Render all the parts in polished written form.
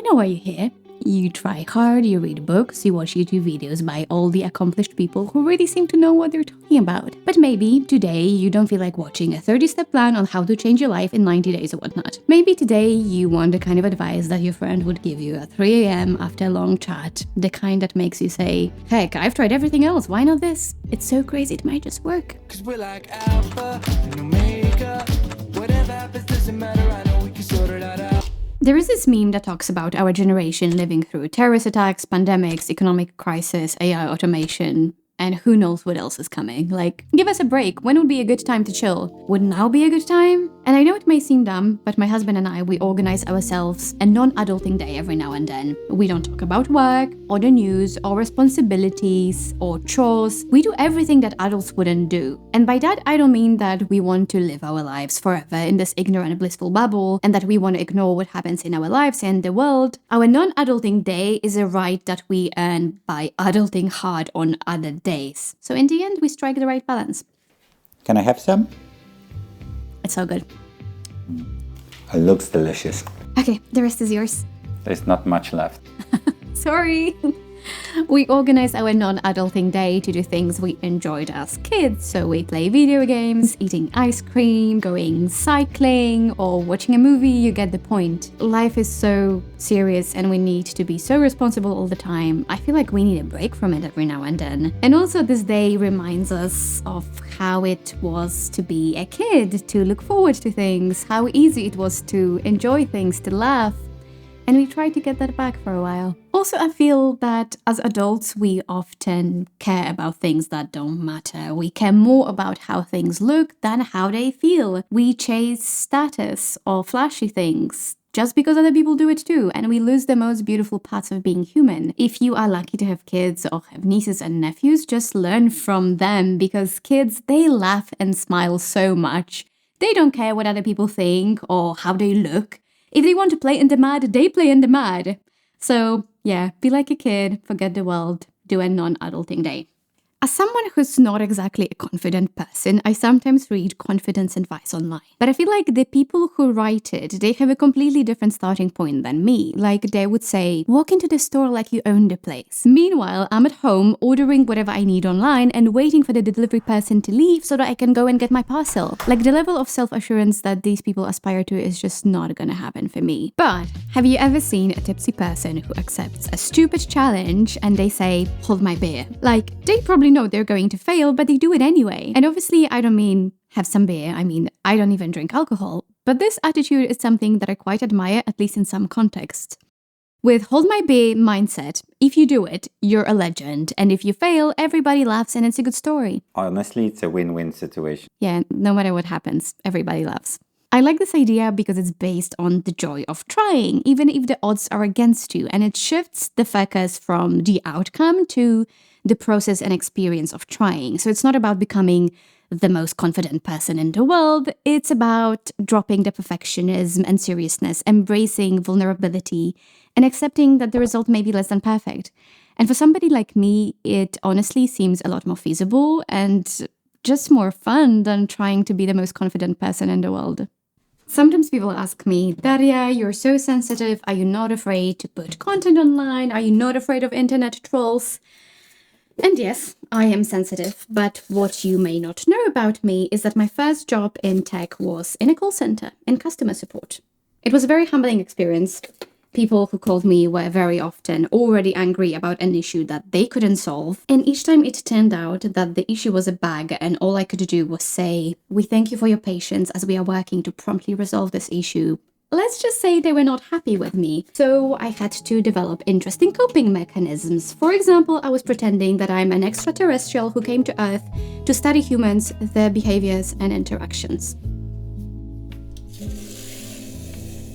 know why you're here. You try hard, you read books, you watch YouTube videos by all the accomplished people who really seem to know what they're talking about. But maybe today you don't feel like watching a 30-step plan on how to change your life in 90 days or whatnot. Maybe today you want the kind of advice that your friend would give you at 3 a.m. after a long chat, the kind that makes you say, heck, I've tried everything else, why not this? It's so crazy it might just work. 'Cause we're like alpha and omega. Whatever happens doesn't matter, I know we can sort it out. There is this meme that talks about our generation living through terrorist attacks, pandemics, economic crisis, AI automation, and who knows what else is coming. Like, give us a break. When would be a good time to chill? Would now be a good time? And I know it may seem dumb, but my husband and I, we organize ourselves a non-adulting day every now and then. We don't talk about work, or the news, or responsibilities, or chores. We do everything that adults wouldn't do. And by that, I don't mean that we want to live our lives forever in this ignorant, blissful bubble, and that we want to ignore what happens in our lives and the world. Our non-adulting day is a right that we earn by adulting hard on other days. So in the end, we strike the right balance. Can I have some? It's so good. It looks delicious. Okay, the rest is yours. There's not much left. Sorry. We organize our non-adulting day to do things we enjoyed as kids. So we play video games, eating ice cream, going cycling, or watching a movie. You get the point. Life is so serious and we need to be so responsible all the time. I feel like we need a break from it every now and then. And also this day reminds us of how it was to be a kid, to look forward to things, how easy it was to enjoy things, to laugh. And we try to get that back for a while. Also, I feel that as adults, we often care about things that don't matter. We care more about how things look than how they feel. We chase status or flashy things just because other people do it too, and we lose the most beautiful parts of being human. If you are lucky to have kids or have nieces and nephews, just learn from them, because kids, they laugh and smile so much. They don't care what other people think or how they look. If they want to play in the mud, they play in the mud. So yeah, be like a kid, forget the world, do a non-adulting day. As someone who's not exactly a confident person, I sometimes read confidence advice online. But I feel like the people who write it, they have a completely different starting point than me. Like they would say, walk into the store like you own the place. Meanwhile, I'm at home ordering whatever I need online and waiting for the delivery person to leave so that I can go and get my parcel. Like the level of self-assurance that these people aspire to is just not gonna happen for me. But have you ever seen a tipsy person who accepts a stupid challenge and they say, hold my beer? Like, they probably know they're going to fail, but they do it anyway. And obviously, I don't mean have some beer. I mean, I don't even drink alcohol. But this attitude is something that I quite admire, at least in some contexts. With hold my beer mindset, if you do it, you're a legend. And if you fail, everybody laughs and it's a good story. Honestly, it's a win-win situation. Yeah, no matter what happens, everybody laughs. I like this idea because it's based on the joy of trying, even if the odds are against you, and it shifts the focus from the outcome to the process and experience of trying. So it's not about becoming the most confident person in the world, it's about dropping the perfectionism and seriousness, embracing vulnerability, and accepting that the result may be less than perfect. And for somebody like me, it honestly seems a lot more feasible and just more fun than trying to be the most confident person in the world. Sometimes people ask me, Daria, you're so sensitive. Are you not afraid to put content online? Are you not afraid of internet trolls? And yes, I am sensitive, but what you may not know about me is that my first job in tech was in a call center, in customer support. It was a very humbling experience. People who called me were very often already angry about an issue that they couldn't solve. And each time it turned out that the issue was a bug and all I could do was say, we thank you for your patience as we are working to promptly resolve this issue. Let's just say they were not happy with me. So I had to develop interesting coping mechanisms. For example, I was pretending that I'm an extraterrestrial who came to Earth to study humans, their behaviors and interactions.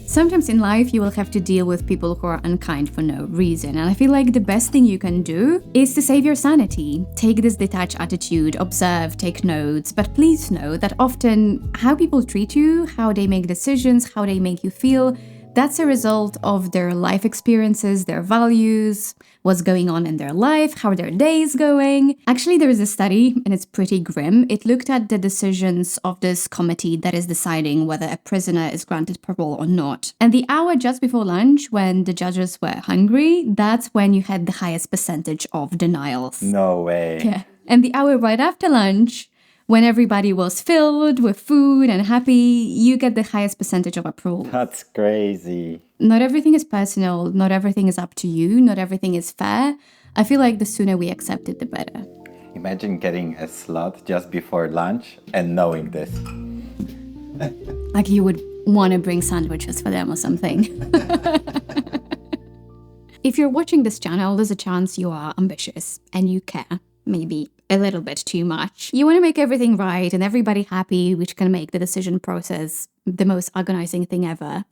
Sometimes in life, you will have to deal with people who are unkind for no reason. And I feel like the best thing you can do is to save your sanity. Take this detached attitude, observe, take notes. But please know that often how people treat you, how they make decisions, how they make you feel, That's a result of their life experiences, their values, what's going on in their life, how their day is going. Actually, there is a study, and it's pretty grim. It looked at the decisions of this committee that is deciding whether a prisoner is granted parole or not. And the hour just before lunch, when the judges were hungry, that's when you had the highest percentage of denials. No way. Yeah. And the hour right after lunch, when everybody was filled with food and happy, you get the highest percentage of approval. That's crazy. Not everything is personal. Not everything is up to you. Not everything is fair. I feel like the sooner we accept it, the better. Imagine getting a slot just before lunch and knowing this. Like you would want to bring sandwiches for them or something. If you're watching this channel, there's a chance you are ambitious and you care. Maybe a little bit too much. You want to make everything right and everybody happy, which can make the decision process the most agonizing thing ever.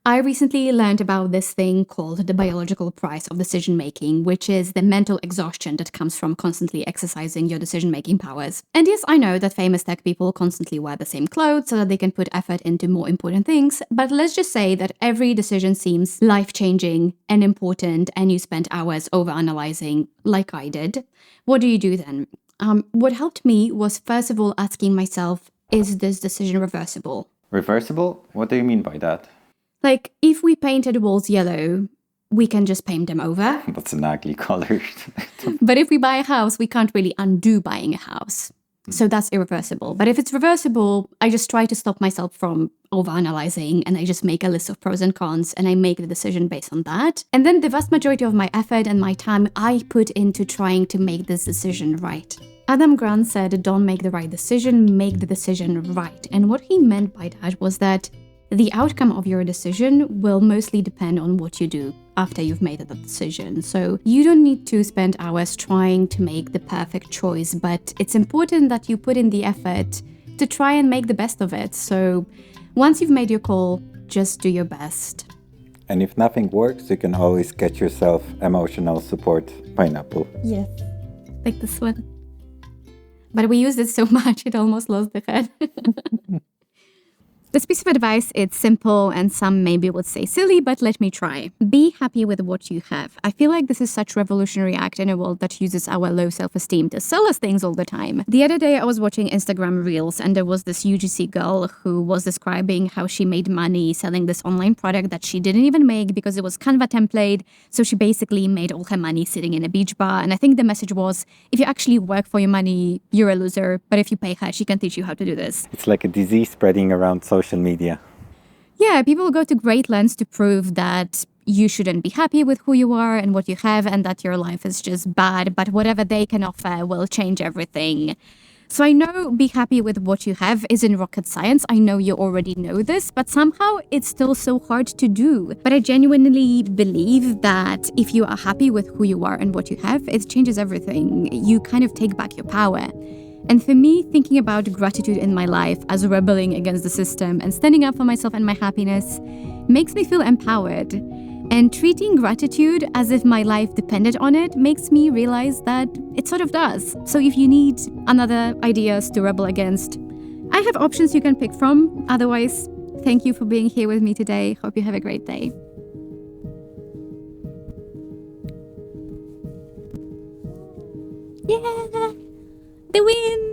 I recently learned about this thing called the biological price of decision making, which is the mental exhaustion that comes from constantly exercising your decision making powers. And yes, I know that famous tech people constantly wear the same clothes so that they can put effort into more important things, but let's just say that every decision seems life-changing and important and you spend hours overanalyzing like I did. What do you do then? What helped me was first of all asking myself, is this decision reversible? Reversible? What do you mean by that? Like, if we painted walls yellow, we can just paint them over. That's an ugly color. But if we buy a house, we can't really undo buying a house. So that's irreversible. But if it's reversible, I just try to stop myself from overanalyzing and I just make a list of pros and cons and I make the decision based on that. And then the vast majority of my effort and my time I put into trying to make this decision right. Adam Grant said, don't make the right decision, make the decision right. And what he meant by that was that the outcome of your decision will mostly depend on what you do after you've made that decision. So you don't need to spend hours trying to make the perfect choice, but it's important that you put in the effort to try and make the best of it. So once you've made your call, just do your best. And if nothing works, you can always get yourself emotional support pineapple. Yes, like this one. But we used it so much, it almost lost the head. This piece of advice, it's simple and some maybe would say silly, but let me try. Be happy with what you have. I feel like this is such a revolutionary act in a world that uses our low self-esteem to sell us things all the time. The other day I was watching Instagram Reels and there was this UGC girl who was describing how she made money selling this online product that she didn't even make because it was Canva template. So she basically made all her money sitting in a beach bar. And I think the message was, if you actually work for your money, you're a loser. But if you pay her, she can teach you how to do this. It's like a disease spreading around social media. Yeah, people go to great lengths to prove that you shouldn't be happy with who you are and what you have and that your life is just bad, but whatever they can offer will change everything. So I know be happy with what you have isn't rocket science. I know you already know this, but somehow it's still so hard to do. But I genuinely believe that if you are happy with who you are and what you have, it changes everything. You kind of take back your power. And for me, thinking about gratitude in my life as rebelling against the system and standing up for myself and my happiness makes me feel empowered. And treating gratitude as if my life depended on it makes me realize that it sort of does. So if you need another ideas to rebel against, I have options you can pick from. Otherwise, thank you for being here with me today. Hope you have a great day. Yeah, the win!